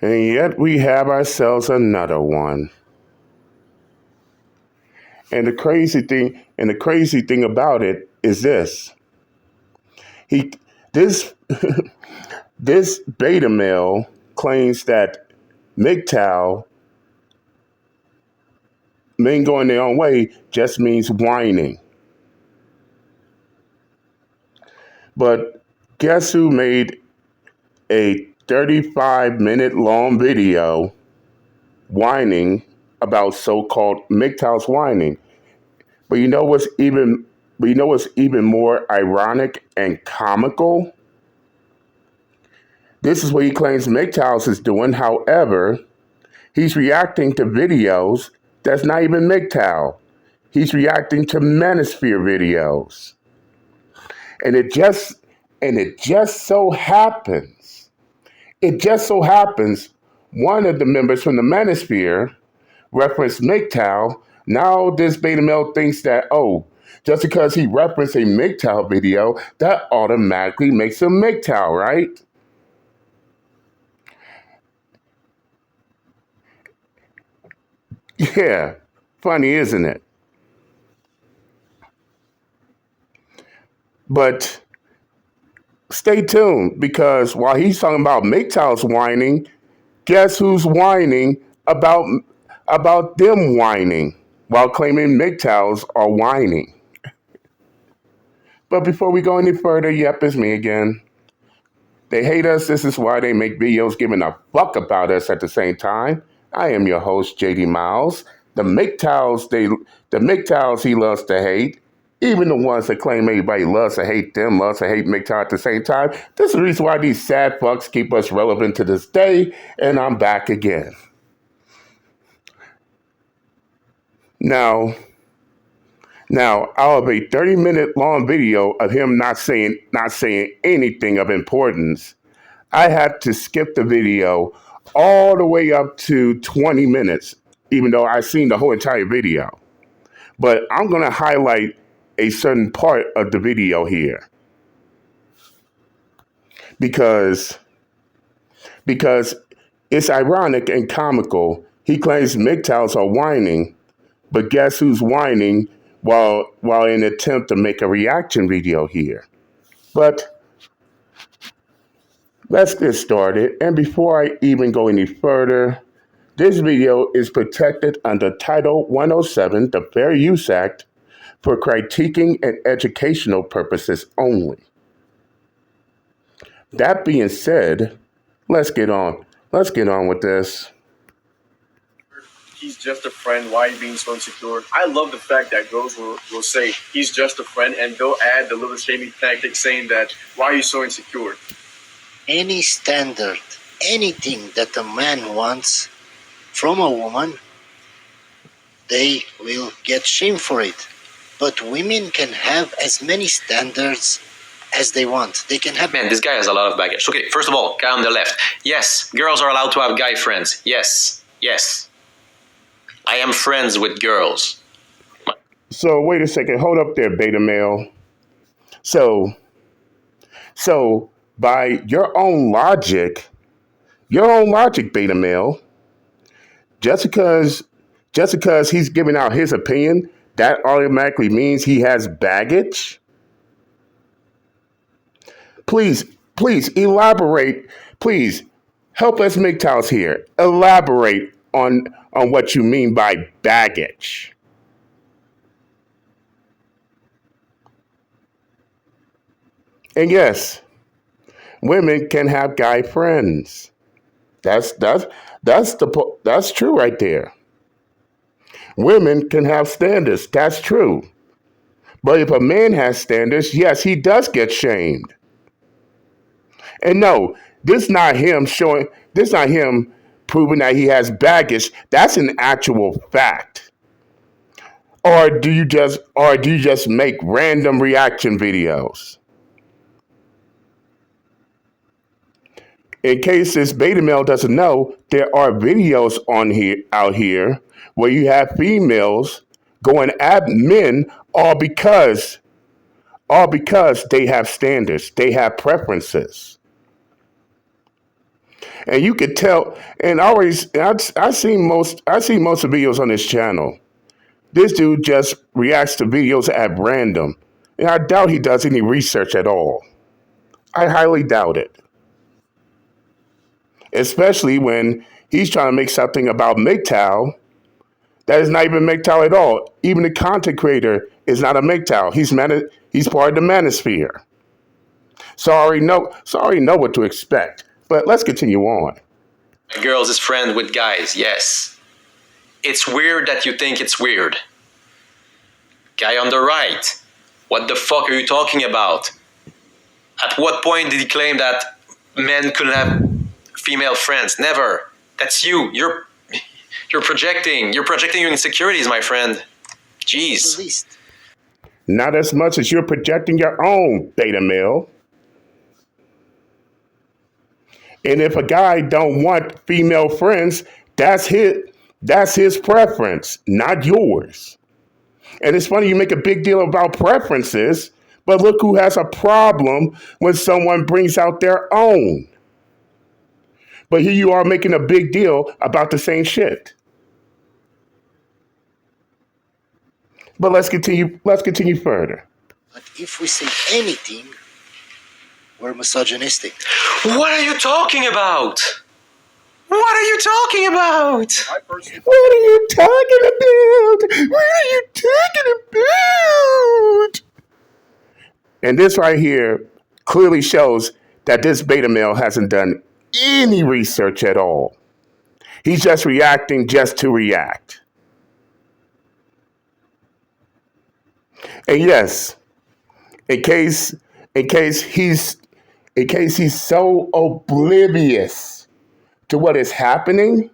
And yet we have ourselves another one. And the crazy thing about it is this. He this this beta male claims that MGTOW, men going their own way, just means whining. But guess who made a 35-minute long video whining about so-called MGTOWs whining? But you know what's even more ironic and comical? This is what he claims MGTOWs is doing. However, he's reacting to videos that's not even MGTOW. He's reacting to manosphere videos. And it just so happens, one of the members from the manosphere referenced MGTOW. Now this beta male thinks that, oh, just because he referenced a MGTOW video, that automatically makes him MGTOW, right? Yeah, funny, isn't it? But stay tuned, because while he's talking about MGTOWs whining, guess who's whining about them whining while claiming MGTOWs are whining? But before we go any further, yep, it's me again. They hate us. This is why they make videos giving a fuck about us at the same time. I am your host, JD Miles. The MGTOWs he loves to hate, even the ones that claim everybody loves to hate them, loves to hate MGTOW at the same time. This is the reason why these sad fucks keep us relevant to this day, and I'm back again. Now, out of a 30-minute long video of him not saying anything of importance, I had to skip the video all the way up to 20 minutes, even though I've seen the whole entire video. But I'm going to highlight a certain part of the video here because it's ironic and comical. He claims MGTOWs are whining, but guess who's whining while in an attempt to make a reaction video here? But let's get started. And before I even go any further, this video is protected under Title 107, the Fair Use Act, for critiquing and educational purposes only. That being said, let's get on with this. He's just a friend. Why are you being so insecure? I love the fact that girls will say he's just a friend, and they'll add the little shaming tactic saying that, why are you so insecure? Any standard, anything that a man wants from a woman, they will get shame for it. But women can have as many standards as they want. They can have... Man, this guy has a lot of baggage. Okay, first of all, guy on the left. Yes, girls are allowed to have guy friends. Yes. I am friends with girls. So wait a second. Hold up there, beta male. So by your own logic, beta male, just because he's giving out his opinion, that automatically means he has baggage? Please elaborate. Please help us MGTOWs here. Elaborate on what you mean by baggage. And yes, women can have guy friends. That's true right there. Women can have standards. That's true. But if a man has standards, yes, he does get shamed. And no, this is not him proving that he has baggage. That's an actual fact. Or do you just make random reaction videos? In case this beta male doesn't know, there are videos out here where you have females going at men all because they have standards, they have preferences. And you could tell. And I see most of the videos on this channel. This dude just reacts to videos at random. And I doubt he does any research at all. I highly doubt it. Especially when he's trying to make something about MGTOW that is not even MGTOW at all. Even the content creator is not a MGTOW. He's part of the manosphere. So I already know what to expect. But let's continue on. Girls is friend with guys, yes. It's weird that you think it's weird. Guy on the right, what the fuck are you talking about? At what point did he claim that men couldn't have female friends? Never. That's you. You're projecting. You're projecting your insecurities, my friend. Jeez. The least. Not as much as you're projecting your own, beta male. And if a guy don't want female friends, that's his preference, not yours. And it's funny you make a big deal about preferences, but look who has a problem when someone brings out their own. But here you are making a big deal about the same shit. But let's continue further. But if we say anything, we're misogynistic. What are you talking about? What are you talking about? What are you talking about? What are you talking about? And this right here clearly shows that this beta male hasn't done any research at all. He's just reacting just to react. And yes, in case he's so oblivious to what is happening,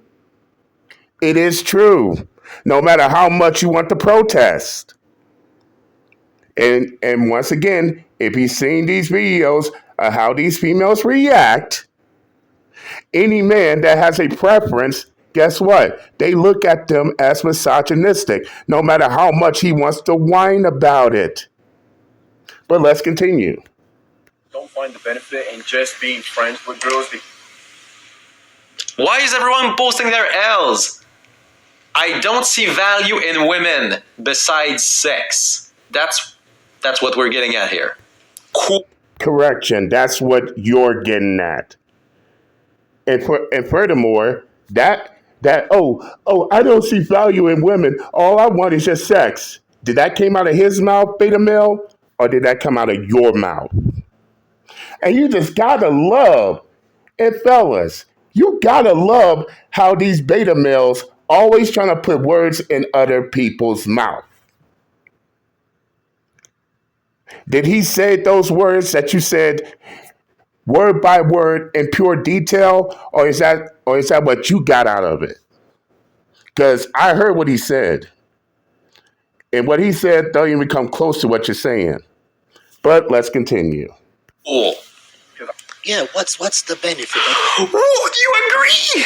it is true. No matter how much you want to protest. And once again, if he's seen these videos of how these females react, any man that has a preference, guess what? They look at them as misogynistic, no matter how much he wants to whine about it. But let's continue. Don't find the benefit in just being friends with girls. Why is everyone posting their L's? I don't see value in women besides sex. That's what we're getting at here. Cool. Correction, that's what you're getting at. And furthermore, that I don't see value in women. All I want is just sex. Did that came out of his mouth, beta male, or did that come out of your mouth? And you just gotta love, and fellas, you gotta love how these beta males always trying to put words in other people's mouth. Did he say those words that you said word by word in pure detail, or is that what you got out of it? Because I heard what he said, and what he said don't even come close to what you're saying. But let's continue. Cool. Yeah, what's the benefit? Oh, do you agree?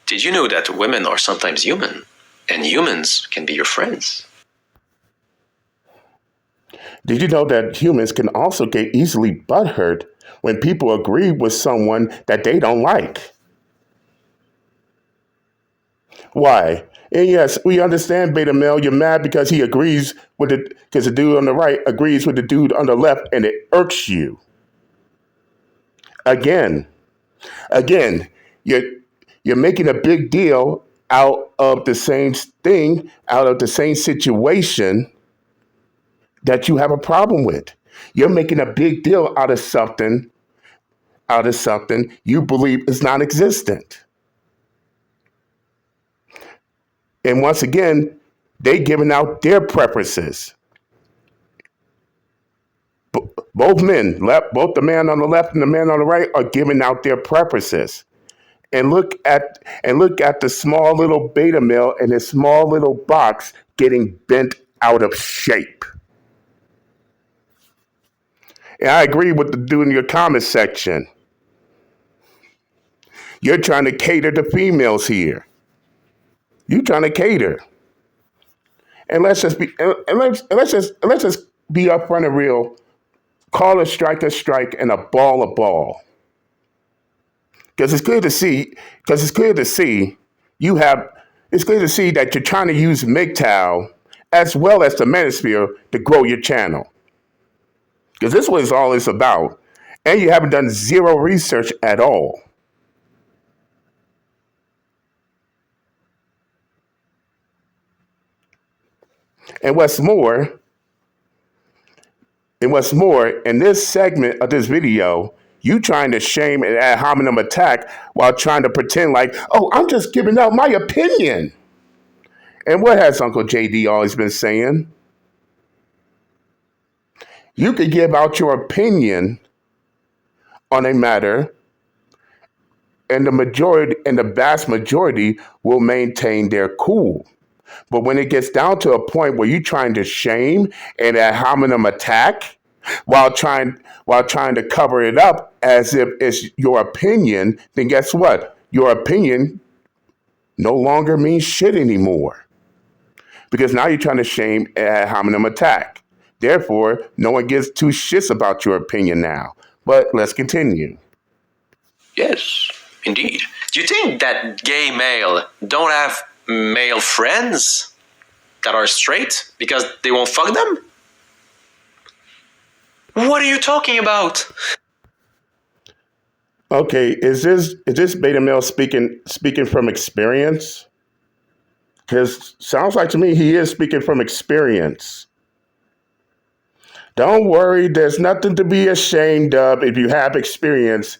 Did you know that women are sometimes human, and humans can be your friends? Did you know that humans can also get easily butthurt when people agree with someone that they don't like? Why? And yes, we understand, beta male, you're mad because because the dude on the right agrees with the dude on the left, and it irks you. Again, you're making a big deal out of the same thing, out of the same situation that you have a problem with. You're making a big deal out of something you believe is non-existent. And once again, they giving out their preferences. Both the man on the left and the man on the right are giving out their preferences. And look at the small little beta male in his small little box getting bent out of shape. And I agree with the dude in your comment section. You're trying to cater to females here. You're trying to cater. And let's just be upfront and real. Call a strike, and a ball a ball. Because it's clear to see. Because it's clear to see you have. It's clear to see that you're trying to use MGTOW as well as the manosphere to grow your channel. Because this is what it's all is about, and you haven't done zero research at all. And what's more, in this segment of this video, you trying to shame and ad hominem attack while trying to pretend like, oh, I'm just giving out my opinion. And what has Uncle JD always been saying? You could give out your opinion on a matter, and the vast majority will maintain their cool. But when it gets down to a point where you're trying to shame and ad hominem attack while trying to cover it up as if it's your opinion, then guess what? Your opinion no longer means shit anymore. Because now you're trying to shame and ad hominem attack. Therefore, no one gives two shits about your opinion now. But let's continue. Yes, indeed. Do you think that gay male don't have male friends that are straight because they won't fuck them? What are you talking about? Okay, is this beta male speaking from experience? Because sounds like to me he is speaking from experience. Don't worry, there's nothing to be ashamed of if you have experience,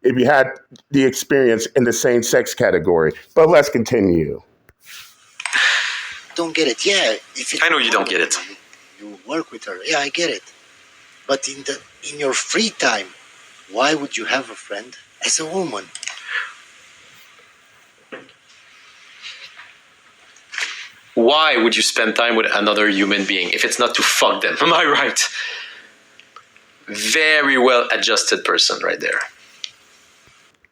if you had the experience in the same sex category. But let's continue. Don't get it. Yeah, if I know you don't get it. You work with her. Yeah, I get it. But in your free time, why would you have a friend as a woman? Why would you spend time with another human being if it's not to fuck them? Am I right? Very well adjusted person right there.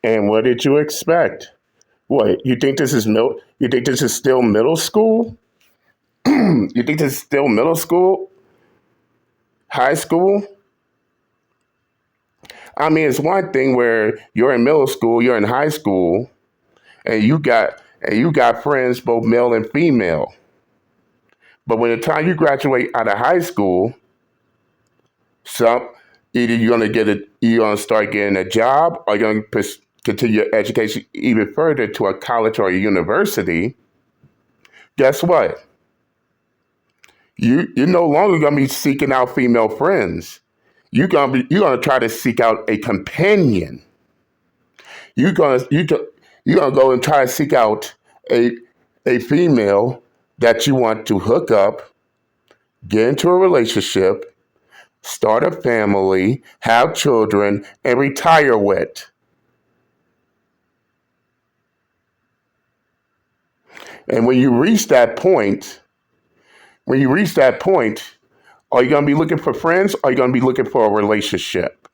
And what did you expect? What, you think this is still middle school? You think this is still middle school? High school? I mean, it's one thing where you're in middle school, you're in high school, and you got friends both male and female. But when the time you graduate out of high school, either you're gonna start getting a job, or you're gonna continue your education even further to a college or a university. Guess what? You're no longer gonna be seeking out female friends. You're gonna try to seek out a companion. You're gonna go and try to seek out a female that you want to hook up, get into a relationship, start a family, have children, and retire with. And when you reach that point, are you going to be looking for friends, or are you going to be looking for a relationship?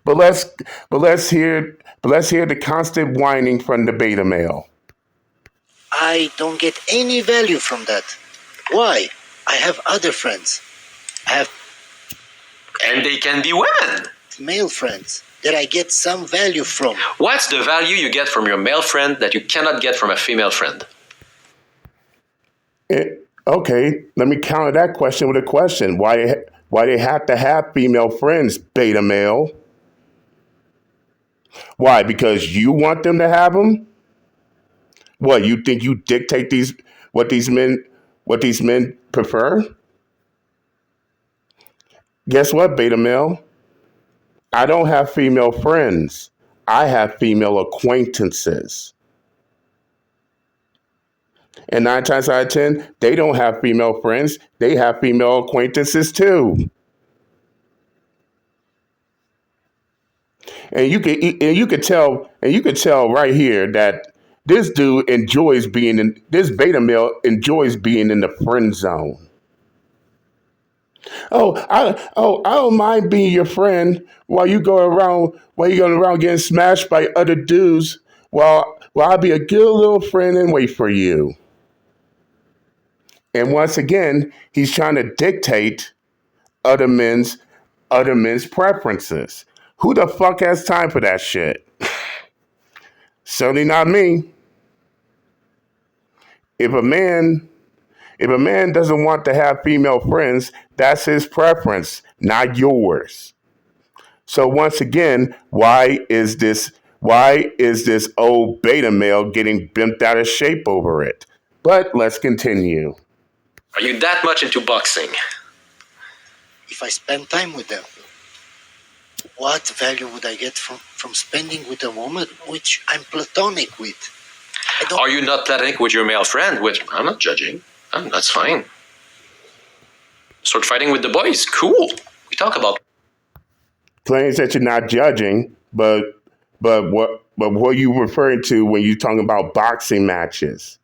But let's hear the constant whining from the beta male. I don't get any value from that. Why? I have other friends. And they can be women. Male friends that I get some value from. What's the value you get from your male friend that you cannot get from a female friend? Okay, let me counter that question with a question. Why they have to have female friends, beta male? Why? Because you want them to have them? What, you think you dictate what these men prefer? Guess what, beta male? I don't have female friends. I have female acquaintances. And 9 times out of 10, they don't have female friends. They have female acquaintances too. And you could tell right here that this dude this beta male enjoys being in the friend zone. I don't mind being your friend while you go around getting smashed by other dudes while I'll be a good little friend and wait for you. And once again, he's trying to dictate other men's preferences. Who the fuck has time for that shit? Certainly not me. If a man doesn't want to have female friends, that's his preference, not yours. So once again, why is this old beta male getting bent out of shape over it? But let's continue. Are you that much into boxing? If I spend time with them, what value would I get from spending with a woman which I'm platonic with? Are you not platonic with your male friend? Which I'm not judging. That's fine. Start fighting with the boys. Cool. We talk about. Claims that you're not judging, but what are you referring to when you're talking about boxing matches?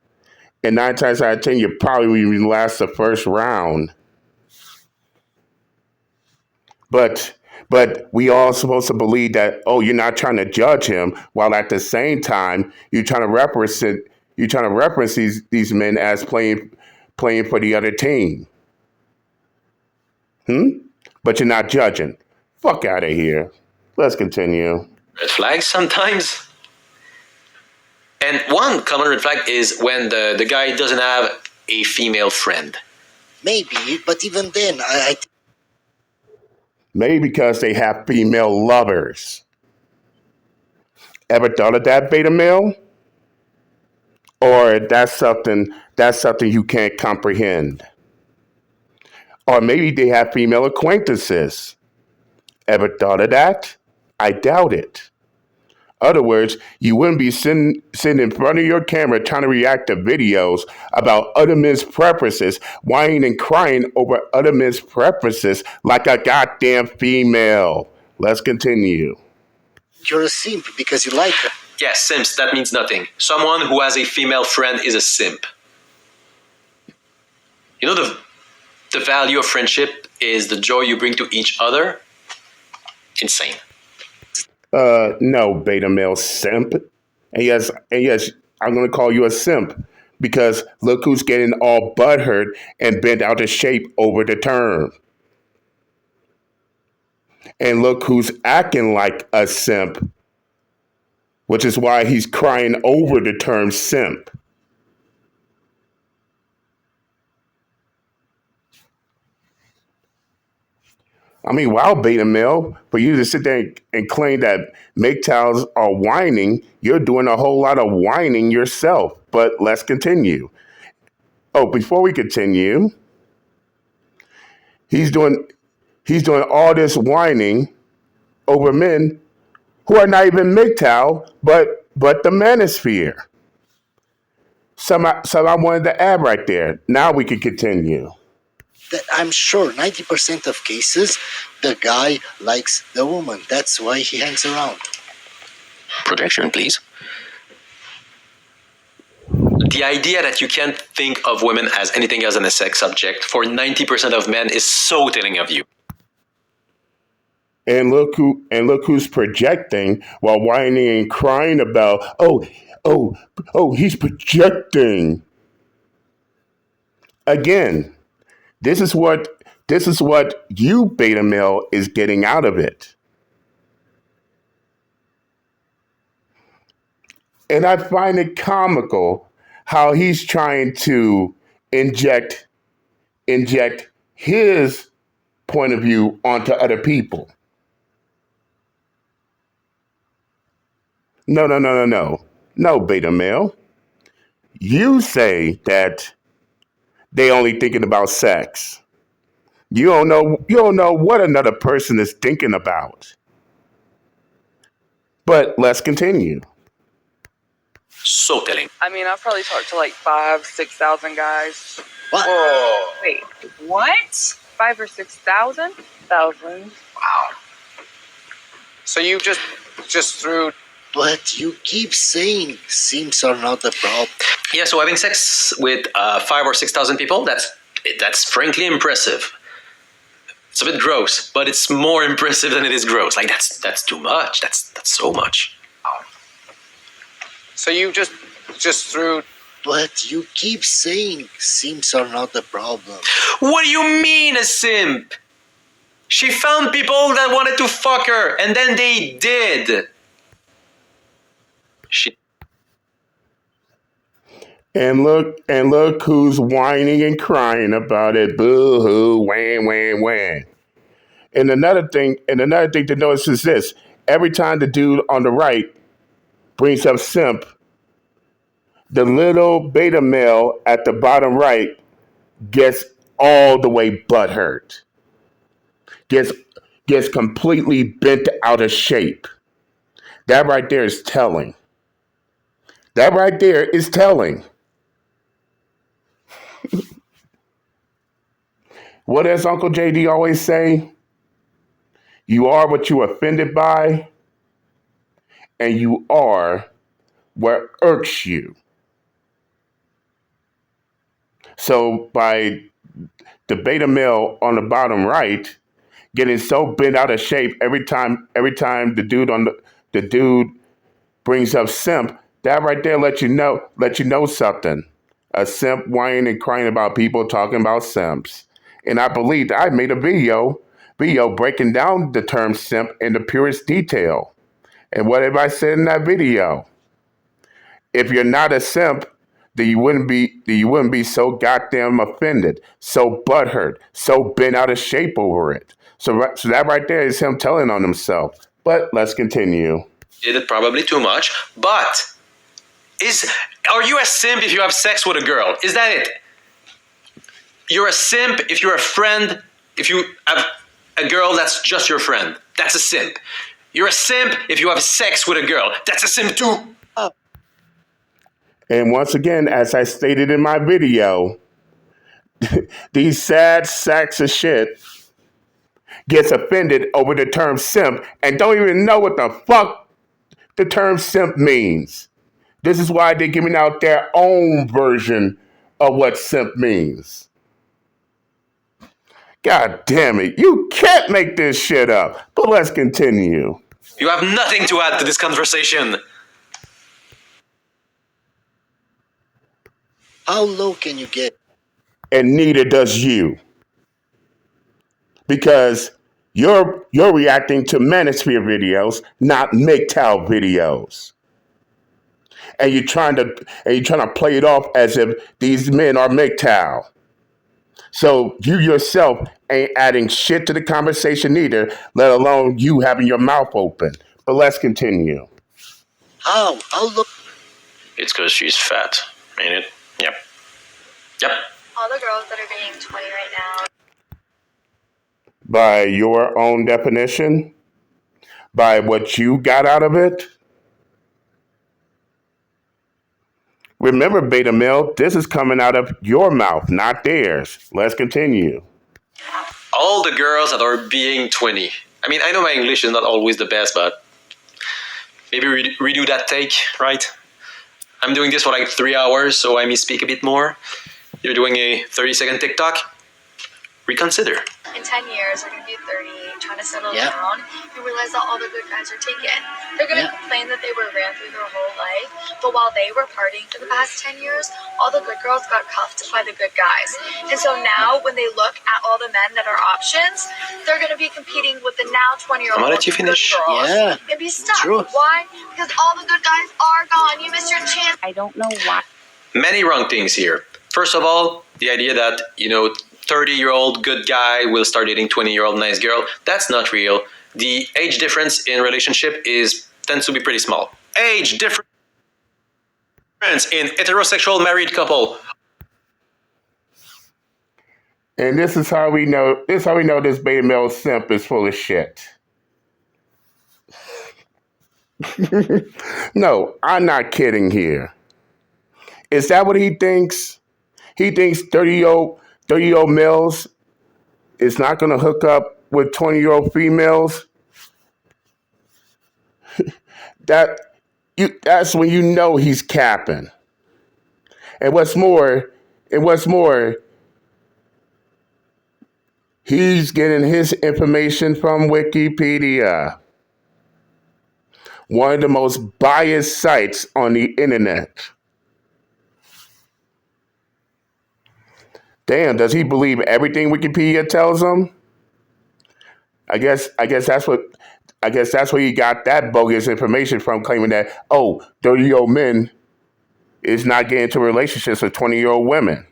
And 9 times out of 10, you probably even last the first round. But we all supposed to believe that, oh, you're not trying to judge him, while at the same time you're trying to reference these men as playing for the other team. But you're not judging. Fuck out of here. Let's continue. Red flags sometimes. And one common red flag is when the guy doesn't have a female friend. Maybe, but even then, I Maybe because they have female lovers. Ever thought of that, beta male? Or that's something you can't comprehend. Or maybe they have female acquaintances. Ever thought of that? I doubt it. Other words, you wouldn't be sitting in front of your camera trying to react to videos about other men's preferences, whining and crying over other men's preferences like a goddamn female. Let's continue. you're a simp because you like her. Yes, simps, that means nothing. Someone who has a female friend is a simp. You know the value of friendship is the joy you bring to each other? Insane. No, beta male simp. And yes, I'm gonna call you a simp because look who's getting all butthurt and bent out of shape over the term. And look who's acting like a simp, which is why he's crying over the term simp. I mean, wow, beta male, for you to sit there and claim that Mgtows are whining, you're doing a whole lot of whining yourself. But let's continue. Oh, before we continue, he's doing all this whining over men who are not even Mgtow, but the manosphere. So I wanted to add right there. Now we can continue. That I'm sure 90% of cases, the guy likes the woman. That's why he hangs around. Projection, please. The idea that you can't think of women as anything else than a sex object for 90% of men is so telling of you. And look who's projecting while whining and crying about, he's projecting. Again, this is what you beta male is getting out of it. And I find it comical how he's trying to inject his point of view onto other people. No. No, beta male. You say that they only thinking about sex. You don't know what another person is thinking about. But let's continue. So telling. I mean, I've probably talked to like 5,000-6,000 guys. What? Whoa. Wait, what? 5,000 or 6,000? Thousands. Wow. So you just threw. But you keep saying simps are not the problem. Yeah, so having sex with 5,000 or 6,000 people, that's frankly impressive. It's a bit gross, but it's more impressive than it is gross. Like that's too much. That's so much. Wow. So you just threw. But you keep saying simps are not the problem. What do you mean a simp? She found people that wanted to fuck her, and then they did. She And look who's whining and crying about it. Boo hoo, wham, wham, wham. And another thing to notice is this: every time the dude on the right brings up simp, the little beta male at the bottom right gets all the way butthurt, gets gets completely bent out of shape. That right there is telling. That right there is telling. What does Uncle JD always say? You are what you offended by, and you are what irks you. So by the beta male on the bottom right getting so bent out of shape every time the dude brings up simp, that right there let you know something. A simp whining and crying about people talking about simps. And I believe that I made a video breaking down the term simp in the purest detail. And what have I said in that video? If you're not a simp, then you wouldn't be so goddamn offended, so butthurt, so bent out of shape over it. So that right there is him telling on himself. But let's continue. did it probably too much, but are you a simp if you have sex with a girl? Is that it? You're a simp if you're a friend, if you have a girl that's just your friend. That's a simp. You're a simp if you have sex with a girl. That's a simp too. And once again, as I stated in my video, these sad sacks of shit gets offended over the term simp and don't even know what the fuck the term simp means. This is why they're giving out their own version of what simp means. God damn it, you can't make this shit up. But let's continue. You have nothing to add to this conversation. How low can you get? And neither does you. Because you're reacting to Manosphere videos, not MGTOW videos. And you're trying to play it off as if these men are MGTOW. So you yourself ain't adding shit to the conversation either, let alone you having your mouth open. But let's continue. How? How low? It's because she's fat, ain't it? Yep. Yep. All the girls that are being 20 right now. By your own definition? By what you got out of it? Remember, beta male, this is coming out of your mouth, not theirs. Let's continue. All the girls that are being 20. I mean, I know my English is not always the best, but maybe redo that take, right? I'm doing this for like 3 hours, so I may speak a bit more. You're doing a 30-second TikTok? Reconsider. In 10 years, they're going to be 30, trying to settle Yeah. down, and realize that all the good guys are taken. They're going to Yeah. complain that they were ran through their whole life, but while they were partying for the past 10 years, all the good girls got cuffed by the good guys. And so now, when they look at all the men that are options, they're going to be competing with the now 20-year-old I'm gonna let you good finish. girls Yeah. and be stuck. True. Why? Because all the good guys are gone. You missed your chance. I don't know why. Many wrong things here. First of all, the idea that, 30-year-old good guy will start dating 20-year-old nice girl, that's not real. The age difference in relationship tends to be pretty small. Age difference in heterosexual married couple. And this is how we know this beta male simp is full of shit. No, I'm not kidding here. Is that what he thinks? He thinks 30-year-old males is not going to hook up with 20-year-old females? That's when you know he's capping. And what's more, he's getting his information from Wikipedia, one of the most biased sites on the internet. Damn, does he believe everything Wikipedia tells him? I guess that's where you got that bogus information from, claiming that 30-year-old men is not getting into relationships with 20-year-old women.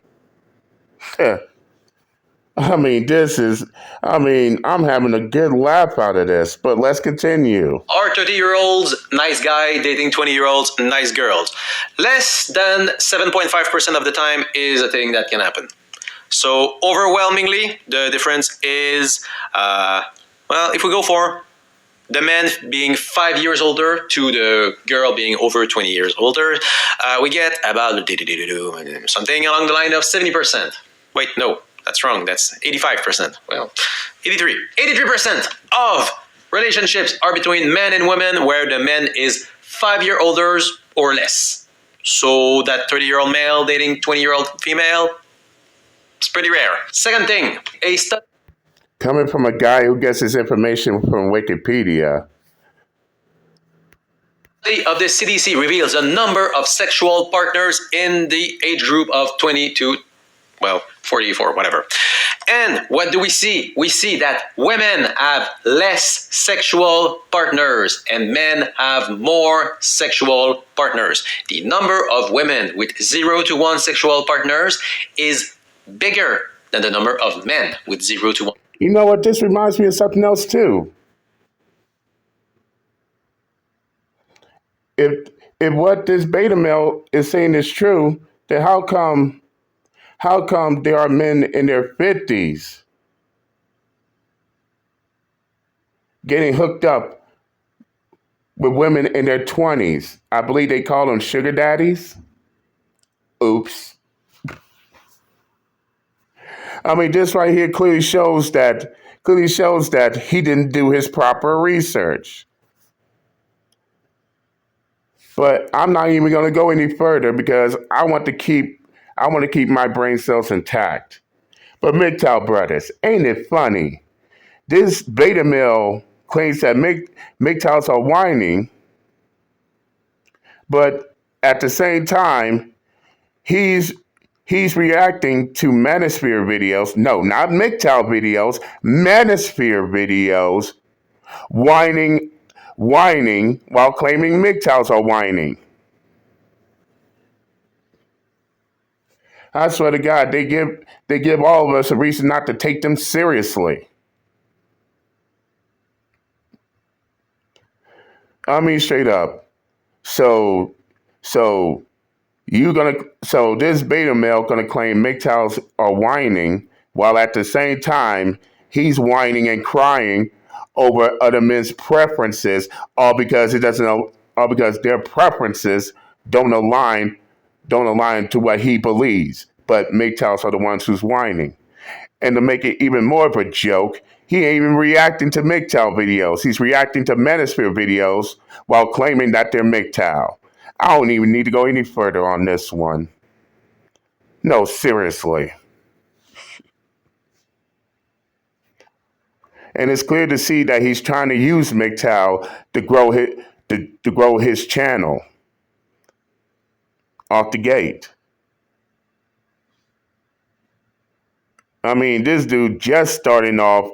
I mean, I'm having a good laugh out of this, but let's continue. Are 30-year-olds nice guy dating 20-year-olds nice girls? Less than 7.5% of the time is a thing that can happen. So overwhelmingly, the difference is, if we go for the man being 5 years older to the girl being over 20 years older, we get about something along the line of 70%. Wait, no, that's wrong. That's 85%. Well, 83% of relationships are between men and women where the man is 5 years older or less. So that 30-year-old male dating 20-year-old female, it's pretty rare. Second thing, a study Coming from a guy who gets his information from Wikipedia. of the CDC reveals a number of sexual partners in the age group of 20 to 44, whatever. And what do we see? We see that women have less sexual partners and men have more sexual partners. The number of women with 0 to 1 sexual partners is bigger than the number of men with 0 to 1. You know what? This reminds me of something else too. If what this beta male is saying is true, then how come there are men in their 50s getting hooked up with women in their 20s? I believe they call them sugar daddies. Oops. I mean, this right here clearly shows that he didn't do his proper research. But I'm not even going to go any further because I want to keep my brain cells intact. But Mgtows brothers, ain't it funny? This beta male claims that Mgtows are whining, but at the same time, he's reacting to manosphere videos. No, not Mgtows videos, manosphere videos, whining while claiming Mgtows are whining. I swear to God, they give all of us a reason not to take them seriously. I mean, straight up. So this beta male gonna claim Mgtows are whining, while at the same time he's whining and crying over other men's preferences, all because their preferences don't align to what he believes. But Mgtows are the ones who's whining. And to make it even more of a joke, he ain't even reacting to Mgtows videos. He's reacting to manosphere videos while claiming that they're Mgtows. I don't even need to go any further on this one. No, seriously. And it's clear to see that he's trying to use Mgtows to grow his channel off the gate. I mean, this dude just starting off,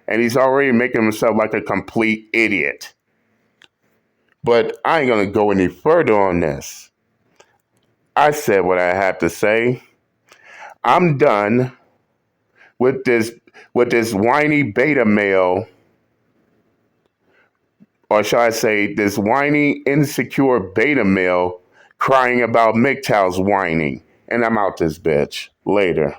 and he's already making himself like a complete idiot. But I ain't gonna go any further on this. I said what I had to say. I'm done with this whiny beta male, or shall I say, this whiny, insecure beta male crying about Mgtows whining. And I'm out this bitch. Later.